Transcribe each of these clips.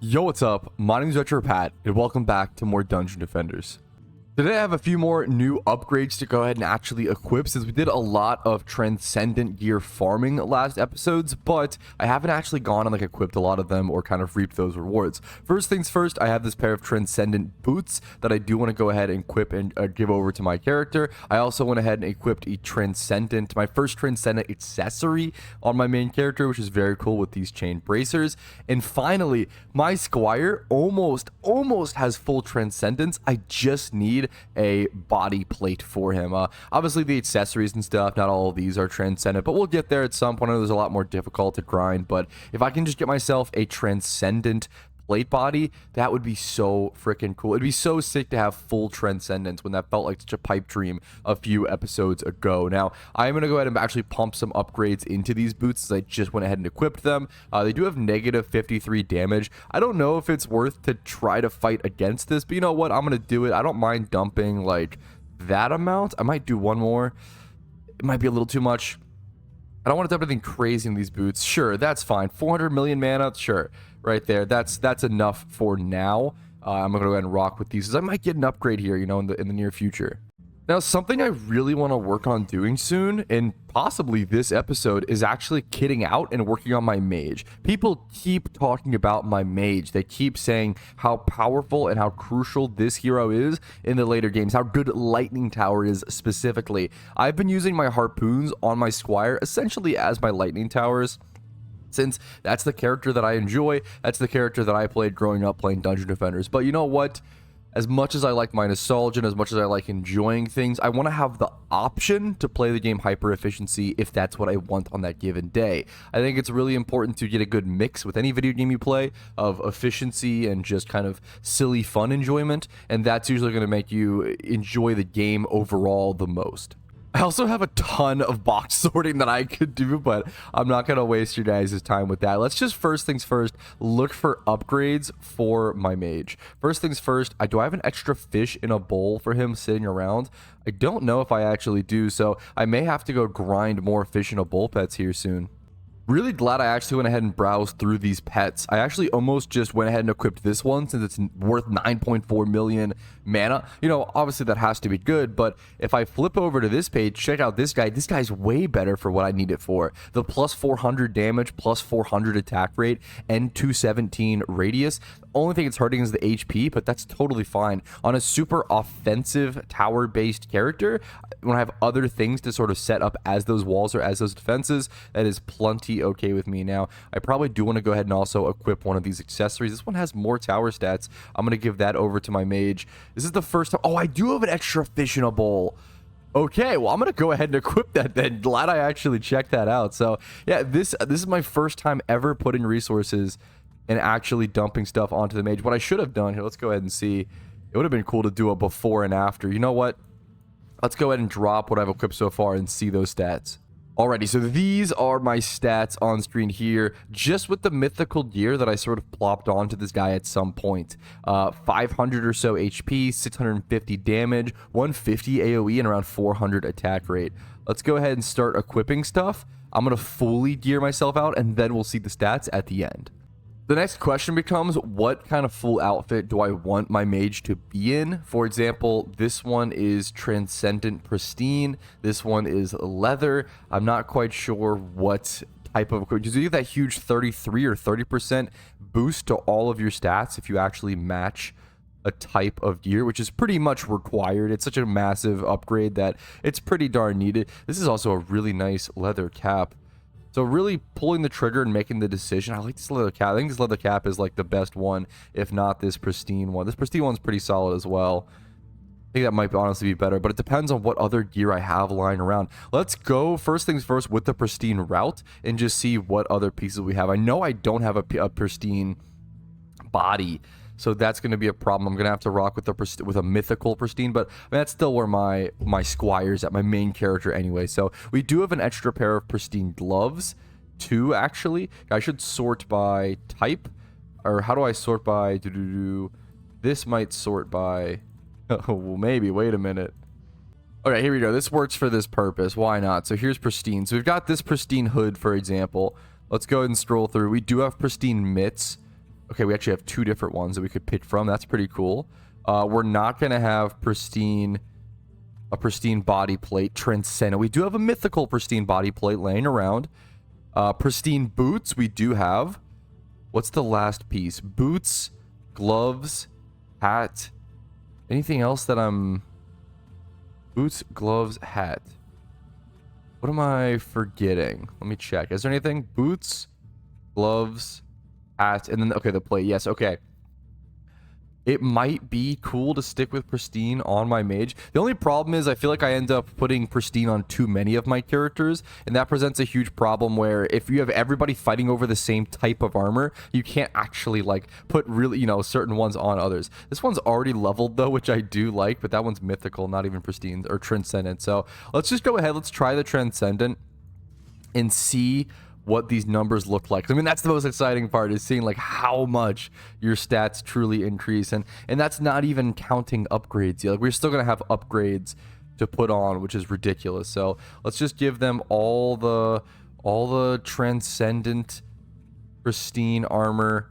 Yo, what's up? My name is Pat, and welcome back to more Dungeon Defenders. Today I have a few more new upgrades to go ahead and actually equip, since we did a lot of transcendent gear farming last episodes, but I haven't actually gone and equipped a lot of them or kind of reaped those rewards. First things first, I have this pair of transcendent boots that I do want to go ahead and equip and give over to my character. I also went ahead and equipped my first transcendent accessory on my main character, which is very cool with these chain bracers. And finally, my squire almost has full transcendence. I just need a body plate for him. Obviously the accessories and stuff, not all of these are transcendent, but we'll get there at some point. I know there's a lot more difficult to grind, but if I can just get myself a transcendent plate body, that would be so freaking cool. It'd be so sick to have full transcendence when that felt like such a pipe dream a few episodes ago. Now, I'm going to go ahead and actually pump some upgrades into these boots, as I just went ahead and equipped them. They do have negative 53 damage. I don't know if it's worth to try to fight against this, but you know what? I'm going to do it. I don't mind dumping that amount. I might do one more. It might be a little too much. I don't want to dump anything crazy in these boots. Sure, that's fine. 400 million mana, sure. Right there, that's enough for now. I'm gonna go ahead and rock with these, because I might get an upgrade here, in the near future. Now, something I really want to work on doing soon, and possibly this episode, is actually kitting out and working on my mage. People keep talking about my mage. They keep saying how powerful and how crucial this hero is in the later games, how good lightning tower is specifically. I've been using my harpoons on my squire essentially as my lightning towers, since that's the character that I enjoy. That's the character that I played growing up playing Dungeon Defenders. But you know what? As much as I like my nostalgia, as much as I like enjoying things, I want to have the option to play the game hyper efficiency if that's what I want on that given day. I think it's really important to get a good mix with any video game you play of efficiency and just kind of silly fun enjoyment, and that's usually going to make you enjoy the game overall the most. I also have a ton of box sorting that I could do, but I'm not going to waste your guys' time with that. Let's just, first things first, look for upgrades for my mage. First things first, do I have an extra fish in a bowl for him sitting around? I don't know if I actually do, so I may have to go grind more fish in a bowl pets here soon. Really glad I actually went ahead and browsed through these pets. I actually almost just went ahead and equipped this one, since it's worth 9.4 million mana. Obviously that has to be good, but if I flip over to this page, check out this guy. This guy's way better for what I need it for. The plus 400 damage, plus 400 attack rate, and 217 radius. The only thing it's hurting is the HP, but that's totally fine. On a super offensive tower-based character, when I have other things to sort of set up as those walls or as those defenses, that is plenty okay with me. Now, I probably do want to go ahead and also equip one of these accessories. This one has more tower stats. I'm going to give that over to my mage. This is the first time. Oh, I do have an extra fish in a bowl. Okay, well, I'm going to go ahead and equip that then. Glad I actually checked that out. So, yeah, this is my first time ever putting resources and actually dumping stuff onto the mage. What I should have done here, let's go ahead and see. It would have been cool to do a before and after. You know what? Let's go ahead and drop what I've equipped so far and see those stats. Alrighty, so these are my stats on screen here, just with the mythical gear that I sort of plopped onto this guy at some point. 500 or so HP, 650 damage, 150 AoE, and around 400 attack rate. Let's go ahead and start equipping stuff. I'm going to fully gear myself out, and then we'll see the stats at the end. The next question becomes, what kind of full outfit do I want my mage to be in? For example, this one is transcendent pristine. This one is leather. I'm not quite sure what type of equipment. You get that huge 33 or 30% boost to all of your stats if you actually match a type of gear, which is pretty much required. It's such a massive upgrade that it's pretty darn needed. This is also a really nice leather cap. So really pulling the trigger and making the decision. I like this leather cap. I think this leather cap is the best one, if not this pristine one. This pristine one's pretty solid as well. I think that might honestly be better, but it depends on what other gear I have lying around. Let's go first things first with the pristine route and just see what other pieces we have. I know I don't have a pristine body, so that's going to be a problem. I'm going to have to rock with a mythical pristine, but that's still where my squire's at, my main character anyway. So we do have an extra pair of pristine gloves, too, actually. I should sort by type, or how do I sort by? This might sort by. Oh, well, maybe. Wait a minute. All right, here we go. This works for this purpose. Why not? So here's pristine. So we've got this pristine hood, for example. Let's go ahead and scroll through. We do have pristine mitts. Okay, we actually have 2 different ones that we could pick from. That's pretty cool. We're not going to have a pristine body plate, transcendent. We do have a mythical pristine body plate laying around. Pristine boots, we do have. What's the last piece? Boots, gloves, hat. Anything else that I'm... Boots, gloves, hat. What am I forgetting? Let me check. Is there anything? Boots, gloves, hat, and then... Okay, the plate. Yes, okay. It might be cool to stick with pristine on my mage. The only problem is I feel like I end up putting pristine on too many of my characters, and that presents a huge problem where if you have everybody fighting over the same type of armor, you can't actually like put really, you know, certain ones on others. This one's already leveled though, which I do like, but that one's mythical, not even pristine or transcendent. So let's just go ahead. Let's try the transcendent and see what these numbers look like. I mean, that's the most exciting part, is seeing like how much your stats truly increase, and that's not even counting upgrades. Like, we're still gonna have upgrades to put on, which is ridiculous. So let's just give them all the transcendent pristine armor.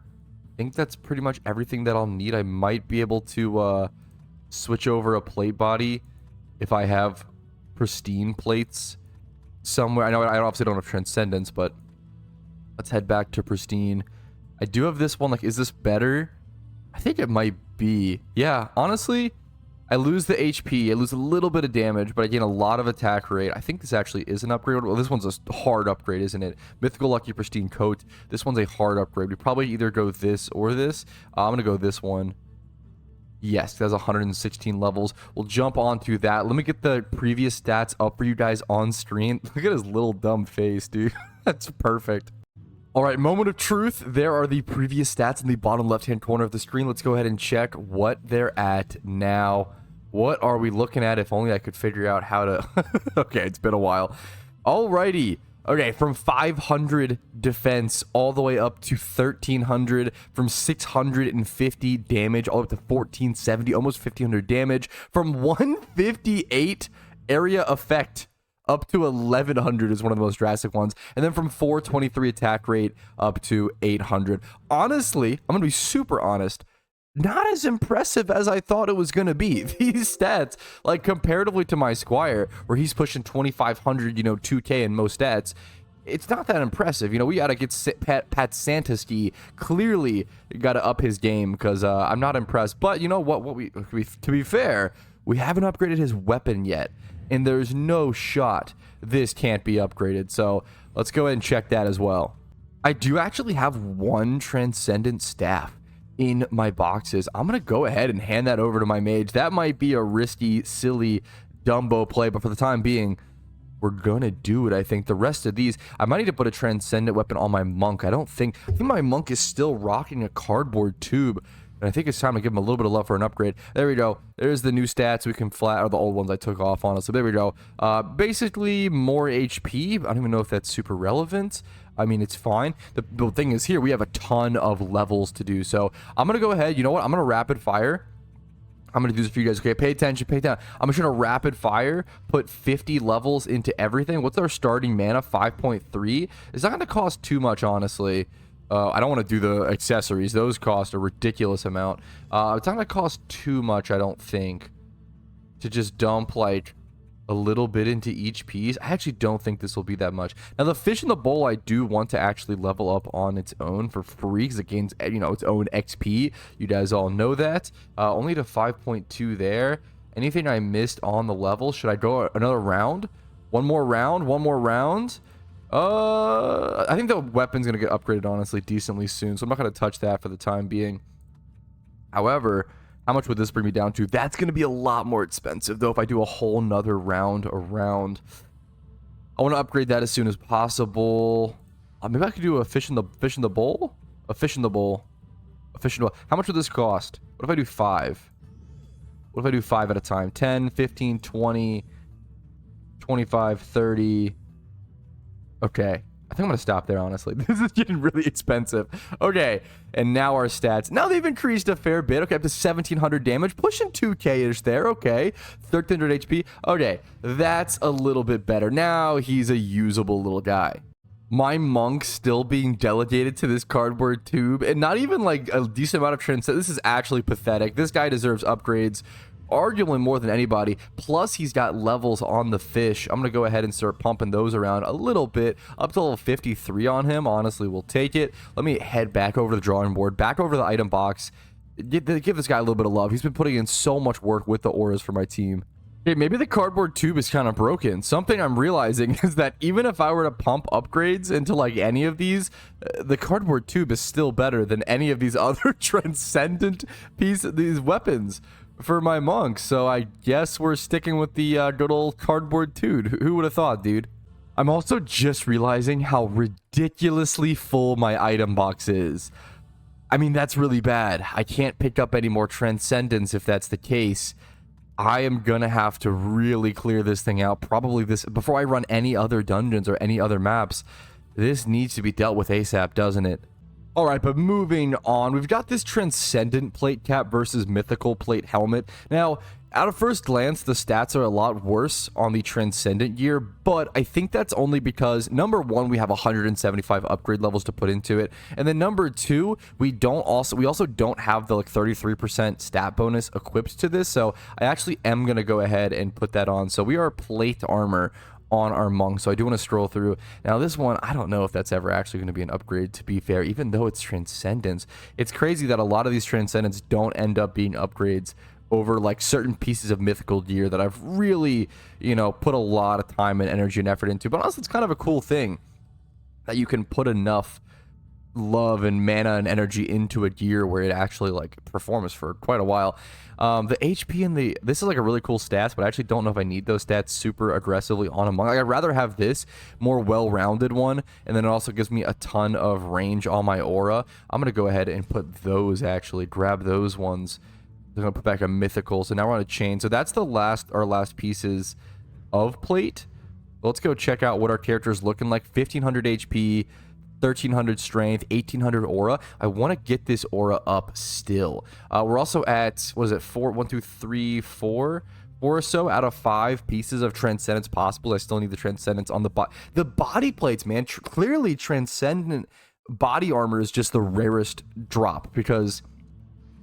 I think that's pretty much everything that I'll need. I might be able to switch over a plate body if I have pristine plates somewhere. I know I obviously don't have transcendence, but let's head back to pristine. I do have this one. Like, is this better? I think it might be. Yeah, honestly, I lose the HP. I lose a little bit of damage, but I gain a lot of attack rate. I think this actually is an upgrade. Well, this one's a hard upgrade, isn't it? Mythical Lucky Pristine Coat. This one's a hard upgrade. We probably either go this or this. I'm gonna go this one. Yes, that's 116 levels. We'll jump on to that. Let me get the previous stats up for you guys on screen. Look at his little dumb face, dude. That's perfect. All right, moment of truth. There are the previous stats in the bottom left-hand corner of the screen. Let's go ahead and check what they're at now. What are we looking at? If only I could figure out how to... Okay, it's been a while. Alrighty. Okay, from 500 defense all the way up to 1300, from 650 damage all up to 1470, almost 1500 damage, from 158 area effect up to 1100 is one of the most drastic ones, and then from 423 attack rate up to 800. Honestly, I'm gonna be super honest, not as impressive as I thought it was going to be. These stats, like comparatively to my Squire, where he's pushing 2500, you know, 2k in most stats, it's not that impressive. You know, we got to get Pat Santaski. Clearly, got to up his game, because I'm not impressed. But you know what? To be fair, we haven't upgraded his weapon yet, and there's no shot this can't be upgraded. So let's go ahead and check that as well. I do actually have one Transcendent Staff in my boxes. I'm gonna go ahead and hand that over to my mage. That might be a risky, silly Dumbo play, but for the time being, we're gonna do it. I think the rest of these, I might need to put a transcendent weapon on my monk. I think my monk is still rocking a cardboard tube, and I think it's time to give him a little bit of love for an upgrade. There we go. There's the new stats. We can flat, or the old ones I took off on us. So there we go. Basically more HP. I don't even know if that's super relevant. I mean, it's fine. The thing is, here we have a ton of levels to do. So I'm gonna go ahead. You know what? I'm gonna rapid fire. I'm gonna do this for you guys. Okay, pay attention, pay attention. I'm just gonna rapid fire, put 50 levels into everything. What's our starting mana? 5.3. It's not gonna cost too much, honestly. I don't want to do the accessories. Those cost a ridiculous amount. It's not gonna cost too much, I don't think, to just dump like a little bit into each piece. I actually don't think this will be that much. Now, the fish in the bowl, I do want to actually level up on its own for free, because it gains, you know, its own XP. You guys all know that. Only to 5.2 there. Anything I missed on the level? Should I go another round? One more round? One more round? I think the weapon's gonna get upgraded, honestly, decently soon, so I'm not gonna touch that for the time being. However, how much would this bring me down to? That's going to be a lot more expensive, though, if I do a whole nother round around. I want to upgrade that as soon as possible. Maybe I could do a fish in the bowl? A fish in the bowl? A fish in the bowl. How much would this cost? What if I do 5? What if I do 5 at a time? 10, 15, 20, 25, 30. Okay. I think I'm going to stop there, honestly. This is getting really expensive. Okay, and now our stats. Now they've increased a fair bit. Okay, up to 1,700 damage. Pushing 2k-ish there. Okay, 1,300 HP. Okay, that's a little bit better. Now he's a usable little guy. My monk still being delegated to this cardboard tube, and not even like a decent amount of transcendence. This is actually pathetic. This guy deserves upgrades arguably more than anybody. Plus, he's got levels on the fish. I'm going to go ahead and start pumping those around a little bit. Up to level 53 on him. Honestly, we'll take it. Let me head back over the drawing board, back over the item box. Give this guy a little bit of love. He's been putting in so much work with the auras for my team. Okay, maybe the cardboard tube is kind of broken. Something I'm realizing is that even if I were to pump upgrades into like any of these, the cardboard tube is still better than any of these other transcendent these weapons for my monks. So I guess we're sticking with the good old cardboard tube. Who would have thought, dude? I'm also just realizing how ridiculously full my item box is. I mean, that's really bad. I can't pick up any more transcendence if that's the case. I am gonna have to really clear this thing out. Probably this before I run any other dungeons or any other maps. This needs to be dealt with ASAP, doesn't it? All right, but moving on, we've got this transcendent plate cap versus mythical plate helmet. Now, at a first glance, the stats are a lot worse on the transcendent gear, but I think that's only because number one, we have 175 upgrade levels to put into it, and then number two, we also don't have the like 33% stat bonus equipped to this. So I actually am gonna go ahead and put that on. So we are plate armor on our monk. So I do want to scroll through. Now this one, I don't know if that's ever actually going to be an upgrade, to be fair, even though it's transcendence. It's crazy that a lot of these transcendents don't end up being upgrades over like certain pieces of mythical gear that I've really, you know, put a lot of time and energy and effort into. But honestly, it's kind of a cool thing that you can put enough love and mana and energy into a gear where it actually like performs for quite a while. The HP and this is like a really cool stats, but I actually don't know if I need those stats super aggressively on a monk. Like, I'd rather have this more well-rounded one, and then it also gives me a ton of range on my aura. I'm gonna go ahead and put those, actually grab those ones. I'm gonna put back a mythical. So now we're on a chain. So that's our last pieces of plate. Let's go check out what our character is looking like. 1500 HP, 1300 strength, 1800 aura. I want to get this aura up still. We're also at, what is it, 4 or so out of 5 pieces of transcendence possible. I still need the transcendence on the body plates, man. Clearly transcendent body armor is just the rarest drop because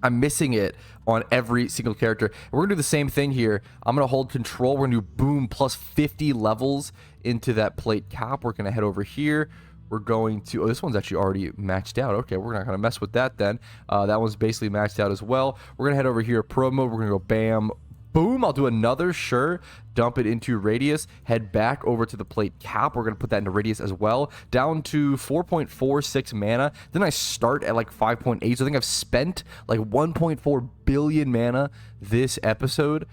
I'm missing it on every single character. We're gonna do the same thing here. I'm gonna hold control. We're gonna do boom plus 50 levels into that plate cap. We're gonna head over here. We're going to, oh, this one's actually already maxed out. Okay, we're not going to mess with that then. That one's basically maxed out as well. We're going to head over here, pro mode. We're going to go bam, boom. I'll do another, sure. Dump it into radius. Head back over to the plate cap. We're going to put that into radius as well. Down to 4.46 mana. Then I start at like 5.8. So I think I've spent like 1.4 billion mana this episode.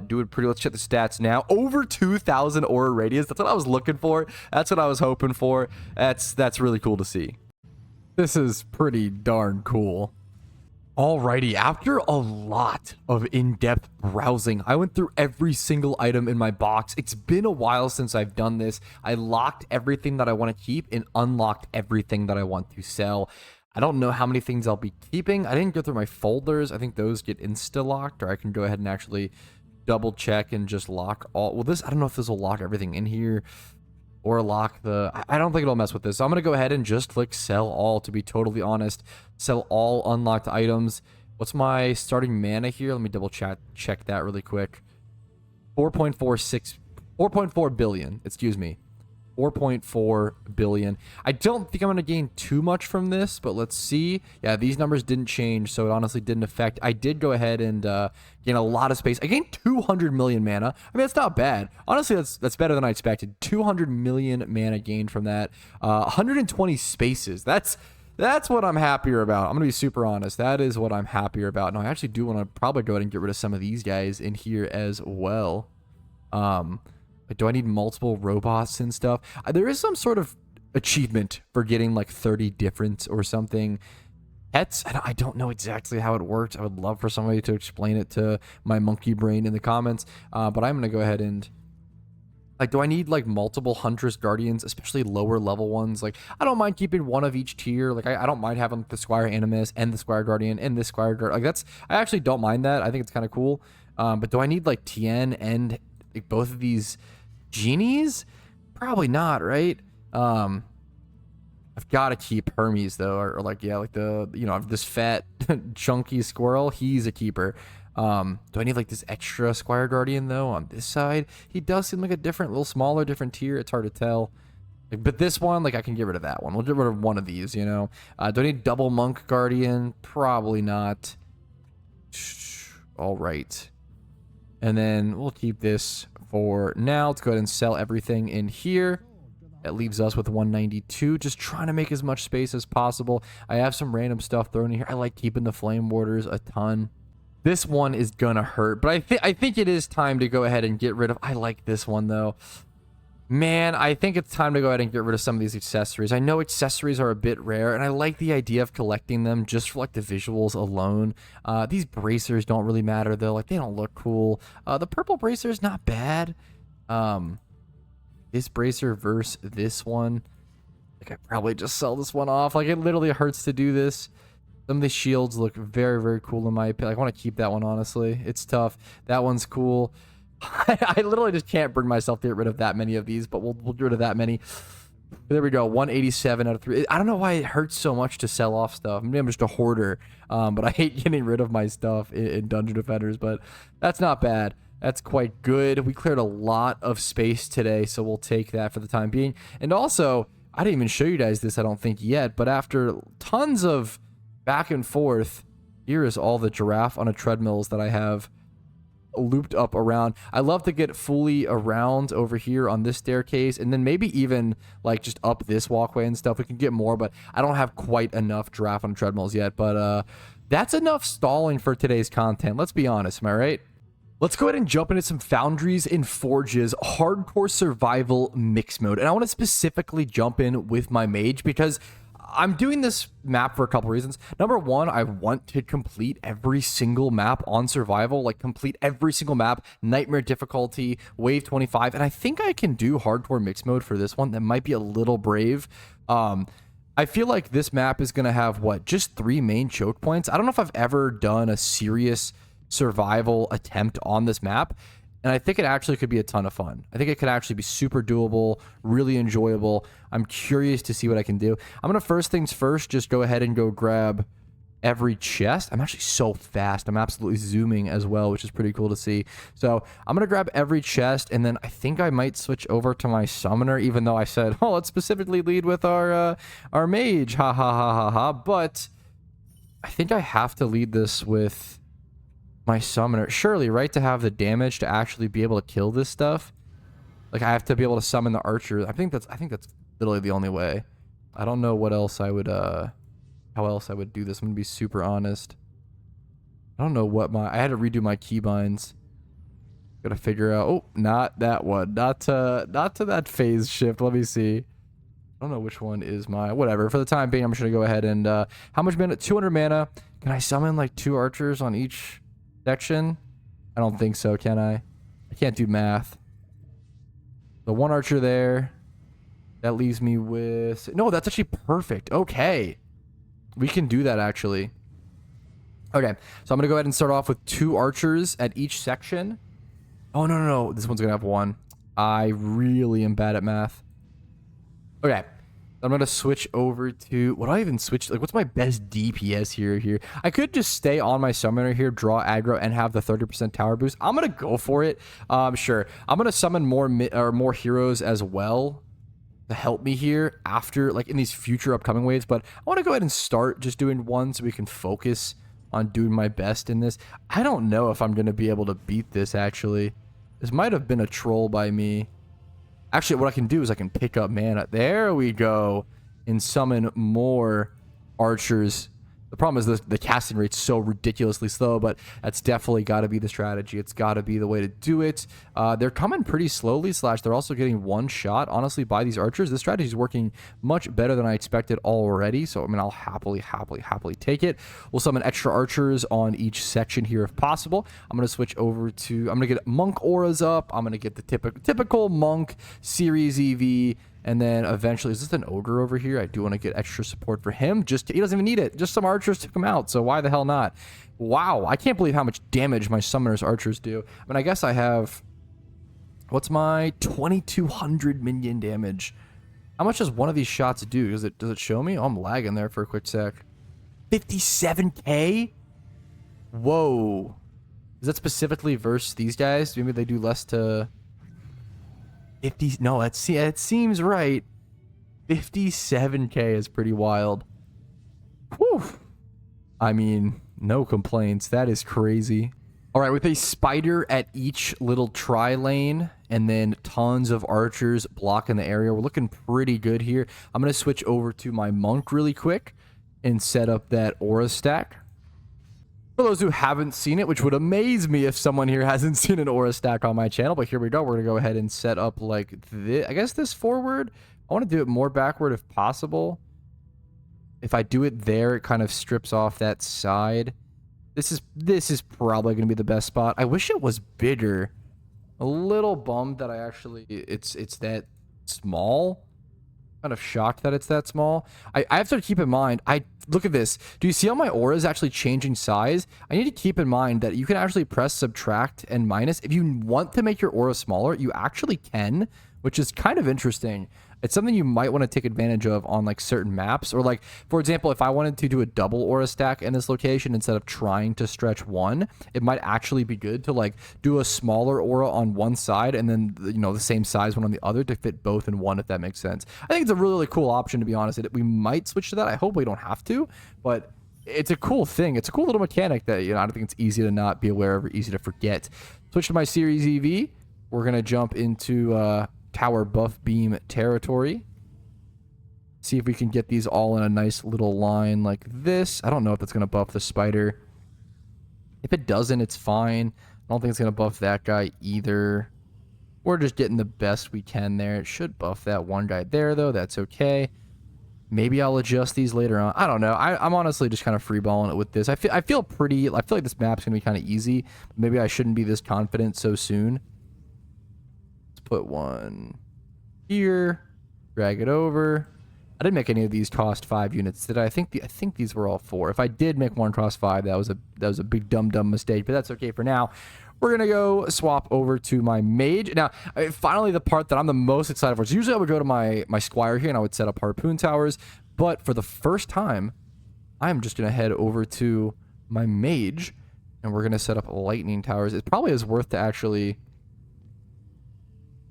Doing pretty. Let's check the stats now. Over 2,000 aura radius. That's what I was looking for. That's what I was hoping for. That's really cool to see. This is pretty darn cool. Alrighty, after a lot of in-depth browsing, I went through every single item in my box. It's been a while since I've done this. I locked everything that I want to keep and unlocked everything that I want to sell. I don't know how many things I'll be keeping. I didn't go through my folders. I think those get insta-locked, or I can go ahead and actually double check and just lock all. Well, I don't know if this will lock everything in here or lock I don't think it'll mess with this. So I'm going to go ahead and just click sell all, to be totally honest. Sell all unlocked items. What's my starting mana here? Let me double check that really quick. 4.4 billion, excuse me. 4.4 billion. I don't think I'm going to gain too much from this, but let's see. Yeah, these numbers didn't change, so it honestly didn't affect. I did go ahead and gain a lot of space. I gained 200 million mana. I mean, that's not bad. Honestly, that's better than I expected. 200 million mana gained from that. 120 spaces. That's what I'm happier about. I'm going to be super honest. That is what I'm happier about. Now, I actually do want to probably go ahead and get rid of some of these guys in here as well. Do I need multiple robots and stuff? There is some sort of achievement for getting like 30 different or something. Pets, I don't know exactly how it works. I would love for somebody to explain it to my monkey brain in the comments. But I'm going to go ahead and, like, do I need like multiple Huntress Guardians, especially lower level ones? Like, I don't mind keeping one of each tier. Like, I don't mind having the Squire Animus and the Squire Guardian and this Squire Guardian. Like, I actually don't mind that. I think it's kind of cool. But do I need like Tien and like both of these genies? Probably not, right? I've got to keep Hermes though, or like, yeah, like the, you know, this fat chunky squirrel, he's a keeper. Do I need like this extra Squire Guardian though on this side? He does seem like a different, little smaller, different tier. It's hard to tell. Like, but this one, like, I can get rid of that one. We'll get rid of one of these, you know. Do I need double Monk Guardian? Probably not. All right. And then we'll keep this for now. Let's go ahead and sell everything in here. That leaves us with 192. Just trying to make as much space as possible. I have some random stuff thrown in here. I like keeping the Flame Warders a ton. This one is gonna hurt, but I think it is time to go ahead and get rid of... I like this one, though. Man, I think it's time to go ahead and get rid of some of these accessories. I know accessories are a bit rare, and I like the idea of collecting them just for, like, the visuals alone. These bracers don't really matter, though. Like, they don't look cool. The purple bracer is not bad. This bracer versus this one. Like, I probably just sell this one off. Like, it literally hurts to do this. Some of these shields look very, very cool in my opinion. Like, I want to keep that one, honestly. It's tough. That one's cool. I literally just can't bring myself to get rid of that many of these, but we'll get rid of that many. There we go. 187 out of 3. I don't know why it hurts so much to sell off stuff. Maybe I'm just a hoarder, but I hate getting rid of my stuff in Dungeon Defenders, but that's not bad. That's quite good. We cleared a lot of space today, so we'll take that for the time being. And also, I didn't even show you guys this, I don't think, yet, but after tons of back and forth, here is all the giraffe on a treadmills that I have looped up around. I love to get fully around over here on this staircase, and then maybe even like just up this walkway and stuff. We can get more, but I don't have quite enough giraffe on treadmills yet. But that's enough stalling for today's content. Let's be honest, am I right? Let's go ahead and jump into some Foundries and Forges hardcore survival mix mode. And I want to specifically jump in with my mage because I'm doing this map for a couple reasons. Number one, I want to complete every single map on survival, like complete every single map, nightmare difficulty, wave 25, and I think I can do hardcore mix mode for this one. That might be a little brave. I feel like this map is going to have, what, just 3 main choke points? I don't know if I've ever done a serious survival attempt on this map, and I think it actually could be a ton of fun. I think it could actually be super doable, really enjoyable. I'm curious to see what I can do. I'm going to first things first, just go ahead and go grab every chest. I'm actually so fast. I'm absolutely zooming as well, which is pretty cool to see. So I'm going to grab every chest, and then I think I might switch over to my summoner, even though I said, oh, let's specifically lead with our mage. Ha, ha, ha, ha, ha. But I think I have to lead this with my summoner. Surely, right, to have the damage to actually be able to kill this stuff. Like, I have to be able to summon the archers. I think that's literally the only way. I don't know what else I would how else I would do this. I'm gonna be super honest. I don't know what I had to redo my keybinds. Gotta figure out. Oh, not that one. Not to that phase shift. Let me see. I don't know which one is my... Whatever. For the time being, I'm just gonna go ahead and how much mana? 200 mana. Can I summon like 2 archers on each section? I don't think so, can I? I can't do math. The 1 archer there. That leaves me with... No, that's actually perfect. Okay. We can do that, actually. Okay. So I'm going to go ahead and start off with 2 archers at each section. Oh, no, no, no. This one's going to have 1. I really am bad at math. Okay. I'm going to switch over to... What do I even switch? Like, what's my best DPS here? I could just stay on my summoner here, draw aggro, and have the 30% tower boost. I'm going to go for it. Sure. I'm going to summon more heroes as well to help me here after, like, in these future upcoming waves. But I want to go ahead and start just doing 1 so we can focus on doing my best in this. I don't know if I'm going to be able to beat this, actually. This might have been a troll by me. Actually, what I can do is I can pick up mana. There we go. And summon more archers. The problem is the casting rate's so ridiculously slow, but that's definitely got to be the strategy. It's got to be the way to do it. They're coming pretty slowly, / they're also getting 1 shot, honestly, by these archers. This strategy is working much better than I expected already, so, I mean, I'll happily take it. We'll summon extra archers on each section here if possible. I'm going to switch over to... I'm going to get monk auras up. I'm going to get the typical monk series EV. And then eventually, is this an ogre over here? I do want to get extra support for him. He doesn't even need it. Just some archers took him out, so why the hell not? Wow, I can't believe how much damage my summoner's archers do. I mean, I guess I have... What's my 2200 minion damage? How much does one of these shots do? Does it show me? Oh, I'm lagging there for a quick sec. 57k? Whoa. Is that specifically versus these guys? Maybe they do less to 50. No, it seems right. 57k is pretty wild. Whew. I mean, no complaints. That is crazy. All right, with a spider at each little tri lane and then tons of archers blocking the area, we're looking pretty good here. I'm going to switch over to my monk really quick and set up that aura stack. For those who haven't seen it, which would amaze me if someone here hasn't seen an aura stack on my channel, but here we go. We're going to go ahead and set up like this. I guess this forward. I want to do it more backward if possible. If I do it there, it kind of strips off that side. This is probably going to be the best spot. I wish it was bigger. A little bummed that I actually it's that small. Kind of shocked that it's that small. I have to keep in mind, look at this. Do you see how my aura is actually changing size? I need to keep in mind that you can actually press subtract and minus. If you want to make your aura smaller, you actually can, which is kind of interesting. It's something you might want to take advantage of on like certain maps, or like, for example, if I wanted to do a double aura stack in this location instead of trying to stretch one, it might actually be good to like do a smaller aura on one side and then, you know, the same size one on the other to fit both in one, if that makes sense. I think it's a really, really cool option, to be honest. We might switch to that. I hope we don't have to, but it's a cool thing. It's a cool little mechanic that, you know, I don't think it's easy to not be aware of or easy to forget. Switch to my Series EV. We're going to jump into tower buff beam territory. See if we can get these all in a nice little line like this. I don't know if that's going to buff the spider. If it doesn't, it's fine. I don't think it's going to buff that guy either. We're just getting the best we can there. It should buff that one guy there, though. That's okay. Maybe I'll adjust these later on. I don't know. I'm honestly just kind of freeballing it with this. I feel like this map's going to be kind of easy. Maybe I shouldn't be this confident so soon. Put one here, drag it over. I didn't make any of these cost 5 units, did I? I think these were all 4. If I did make one cost 5, that was a big dumb mistake, but that's okay for now. We're gonna go swap over to my mage. Now, finally, the part that I'm the most excited for. So usually I would go to my squire here and I would set up harpoon towers, but for the first time, I'm just gonna head over to my mage and we're gonna set up lightning towers. It probably is worth to actually.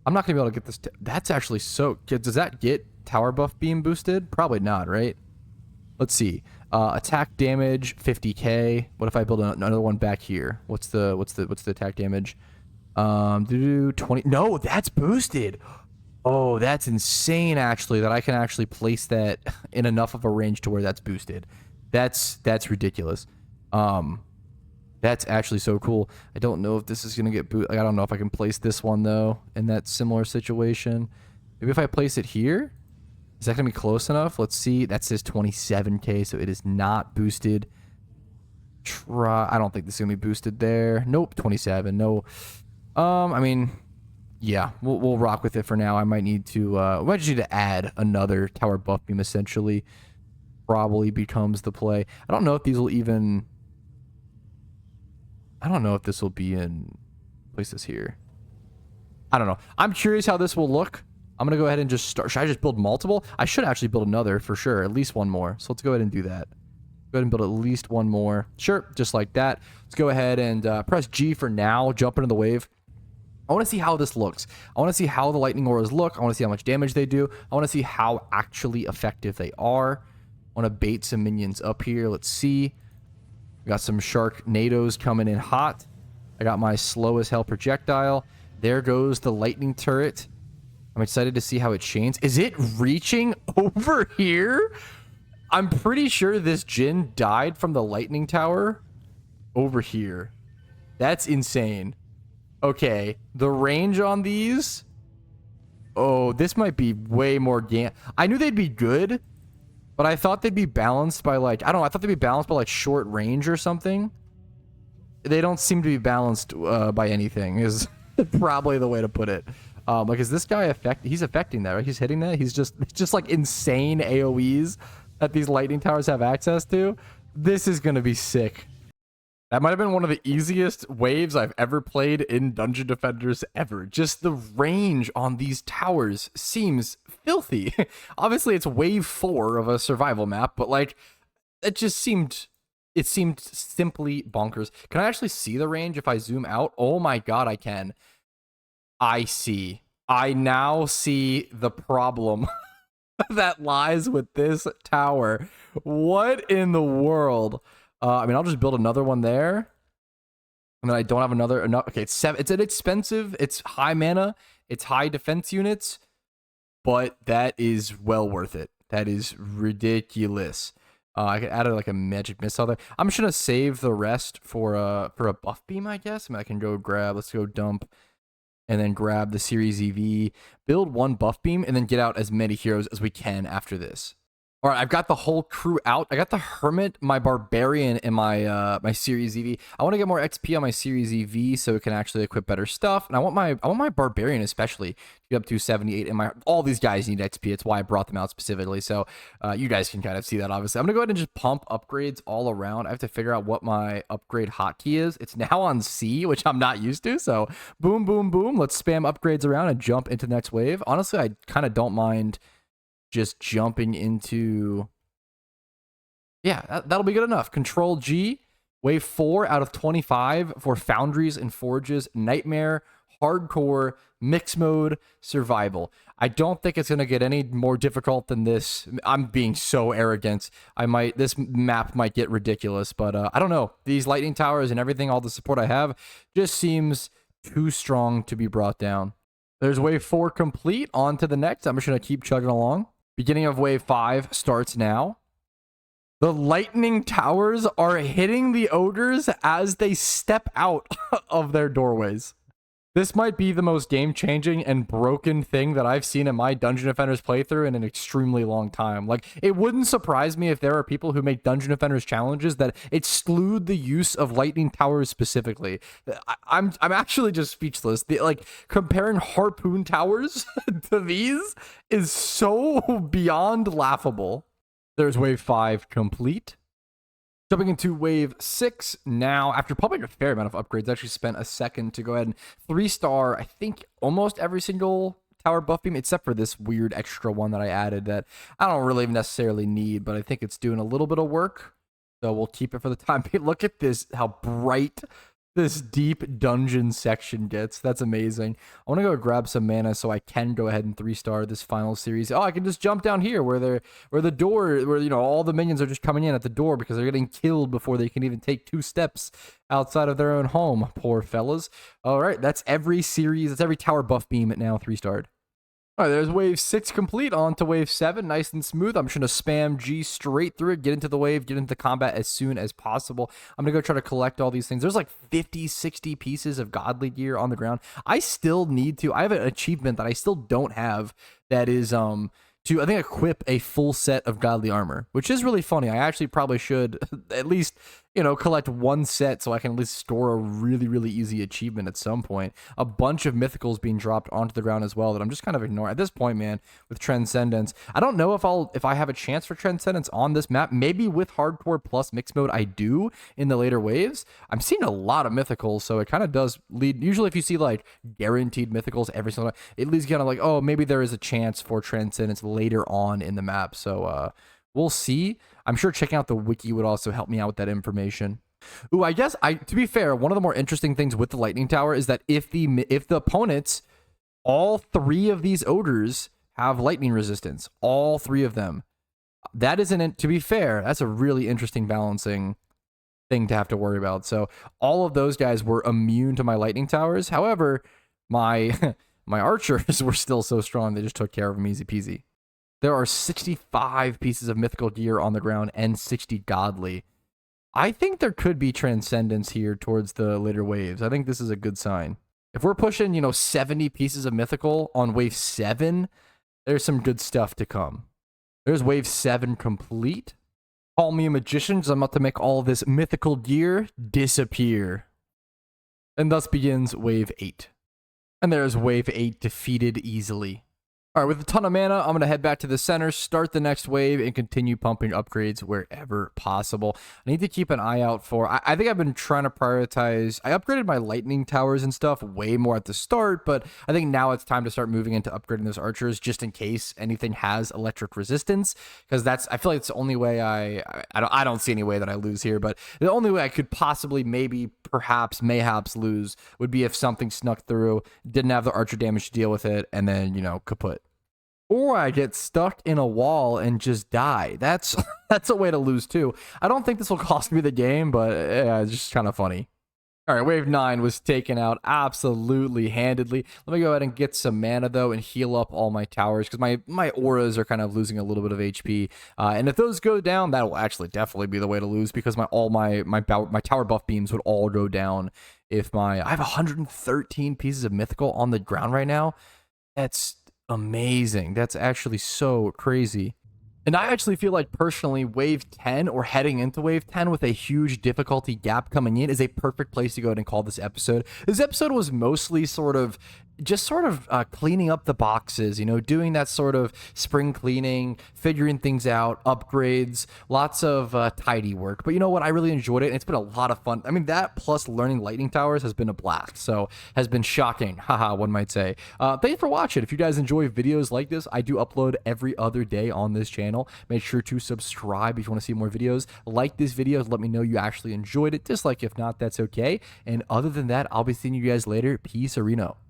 I'm not going to be able to get this. That's actually so. Does that get tower buff beam boosted? Probably not, right? Let's see. Attack damage 50k. What if I build another one back here? What's the attack damage? 20. No, that's boosted. Oh, that's insane. Actually, that I can actually place that in enough of a range to where that's boosted. That's ridiculous. That's actually so cool. I don't know if this is going to get boosted. I don't know if I can place this one, though, in that similar situation. Maybe if I place it here, is that going to be close enough? Let's see. That says 27k, so it is not boosted. I don't think this is going to be boosted there. Nope, 27. No. I mean, yeah, we'll rock with it for now. I might need to, we might just need to add another tower buff beam, essentially. Probably becomes the play. I don't know if these will even. I don't know if this will be in places here. I don't know. I'm curious how this will look. I'm going to go ahead and just start. Should I just build multiple? I should actually build another for sure. At least one more. So let's go ahead and do that. Go ahead and build at least one more. Sure. Just like that. Let's go ahead and press G for now. Jump into the wave. I want to see how this looks. I want to see how the lightning auras look. I want to see how much damage they do. I want to see how actually effective they are. I want to bait some minions up here. Let's see. We got some Sharknadoes coming in hot. I got my slow as hell projectile. There goes the lightning turret. I'm excited to see how it chains. Is it reaching over here? I'm pretty sure this Jin died from the lightning tower over here. That's insane. Okay, the range on these. Oh, this might be way more I knew they'd be good. But I thought they'd be balanced by like, I don't know, I thought they'd be balanced by like short range or something. They don't seem to be balanced by anything is probably the way to put it. Like, is this guy he's affecting that, right? He's hitting that? He's just like insane AoEs that these lightning towers have access to. This is going to be sick. That might have been one of the easiest waves I've ever played in Dungeon Defenders ever. Just the range on these towers seems filthy. Obviously, it's wave 4 of a survival map, but like, it seemed simply bonkers. Can I actually see the range if I zoom out? Oh my god, I can. I see. I now see the problem that lies with this tower. What in the world? I mean, I'll just build another one there. And then I don't have another. Okay, it's inexpensive. It's high mana. It's high defense units. But that is well worth it. That is ridiculous. I could add like a magic missile there. I'm just gonna save the rest for a buff beam, I guess. I mean, I can go grab. Let's go dump, and then grab the Series EV. Build one buff beam, and then get out as many heroes as we can after this. All right, I've got the whole crew out. I got the Hermit, my Barbarian, and my my Series EV. I want to get more XP on my Series EV so it can actually equip better stuff. And I want my Barbarian especially to get up to 78. And all these guys need XP. It's why I brought them out specifically. So you guys can kind of see that, obviously. I'm going to go ahead and just pump upgrades all around. I have to figure out what my upgrade hotkey is. It's now on C, which I'm not used to. So boom, boom, boom. Let's spam upgrades around and jump into the next wave. Honestly, I kind of don't mind just jumping into, yeah, that'll be good enough. Control G, wave 4 out of 25 for Foundries and Forges, Nightmare, Hardcore, Mixed Mode, Survival. I don't think it's going to get any more difficult than this. I'm being so arrogant. This map might get ridiculous, but I don't know. These lightning towers and everything, all the support I have, just seems too strong to be brought down. There's wave 4 complete. On to the next. I'm just going to keep chugging along. Beginning of wave 5 starts now. The lightning towers are hitting the ogres as they step out of their doorways. This might be the most game-changing and broken thing that I've seen in my Dungeon Defenders playthrough in an extremely long time. Like, it wouldn't surprise me if there are people who make Dungeon Defenders challenges that exclude the use of lightning towers specifically. I'm actually just speechless. Comparing harpoon towers to these is so beyond laughable. There's wave 5 complete. Jumping into wave 6 now, after pumping a fair amount of upgrades, I actually spent a second to go ahead and 3-star, I think, almost every single tower buff beam, except for this weird extra one that I added that I don't really necessarily need, but I think it's doing a little bit of work, so we'll keep it for the time being. Look at this, how bright this deep dungeon section gets. That's amazing. I want to go grab some mana so I can go ahead and 3-star this final series. Oh, I can just jump down here where the door, where, you know, all the minions are just coming in at the door because they're getting killed before they can even take 2 steps outside of their own home. Poor fellas. All right, that's every series. That's every tower buff beam now 3-starred. All right, there's wave 6 complete. On to wave 7, nice and smooth. I'm just going to spam G straight through it, get into the wave, get into combat as soon as possible. I'm going to go try to collect all these things. There's like 50, 60 pieces of godly gear on the ground. I still need to, I have an achievement that I still don't have that is to, I think, equip a full set of godly armor, which is really funny. I actually probably should at least, you know, collect 1 set so I can at least store a really, really easy achievement at some point. A bunch of mythicals being dropped onto the ground as well that I'm just kind of ignoring. At this point, man, with Transcendence, I don't know if I have a chance for Transcendence on this map. Maybe with Hardcore plus Mixed Mode, I do in the later waves. I'm seeing a lot of mythicals, so it kind of does lead. Usually if you see like guaranteed mythicals every single time, it leads kind of like, oh, maybe there is a chance for Transcendence later on in the map. So we'll see. I'm sure checking out the wiki would also help me out with that information. Ooh, I guess to be fair, one of the more interesting things with the lightning tower is that if the opponents, all 3 of these ogres have lightning resistance, all 3 of them. That isn't, to be fair, that's a really interesting balancing thing to have to worry about. So all of those guys were immune to my lightning towers. However, my my archers were still so strong, they just took care of them easy peasy. There are 65 pieces of mythical gear on the ground and 60 godly. I think there could be Transcendence here towards the later waves. I think this is a good sign. If we're pushing, you know, 70 pieces of mythical on wave 7, there's some good stuff to come. There's wave 7 complete. Call me a magician, because I'm about to make all this mythical gear disappear. And thus begins wave 8. And there's wave 8 defeated easily. All right, with a ton of mana, I'm going to head back to the center, start the next wave, and continue pumping upgrades wherever possible. I need to keep an eye out for... I think I've been trying to prioritize... I upgraded my lightning towers and stuff way more at the start, but I think now it's time to start moving into upgrading those archers just in case anything has electric resistance, because that's... I feel like it's the only way I don't see any way that I lose here, but the only way I could possibly mayhaps lose would be if something snuck through, didn't have the archer damage to deal with it, and then, you know, kaput. Or I get stuck in a wall and just die. That's a way to lose too. I don't think this will cost me the game, but yeah, it's just kind of funny. All right, wave 9 was taken out absolutely handedly. Let me go ahead and get some mana though and heal up all my towers because my auras are kind of losing a little bit of HP. And if those go down, that will actually definitely be the way to lose because my tower buff beams would all go down if I have 113 pieces of mythical on the ground right now. That's amazing. That's actually so crazy. And I actually feel like personally wave 10 or heading into wave 10 with a huge difficulty gap coming in is a perfect place to go ahead and call this episode. This episode was mostly just cleaning up the boxes, you know, doing that sort of spring cleaning, figuring things out, upgrades, lots of tidy work. But you know what? I really enjoyed it, and it's been a lot of fun. I mean, that plus learning lightning towers has been a blast. So has been shocking, haha, one might say. Thank you for watching. If you guys enjoy videos like this, I do upload every other day on this channel. Make sure to subscribe if you want to see more videos. Like this video, let me know you actually enjoyed it. Dislike if not, that's okay. And other than that, I'll be seeing you guys later. Peace, Reno.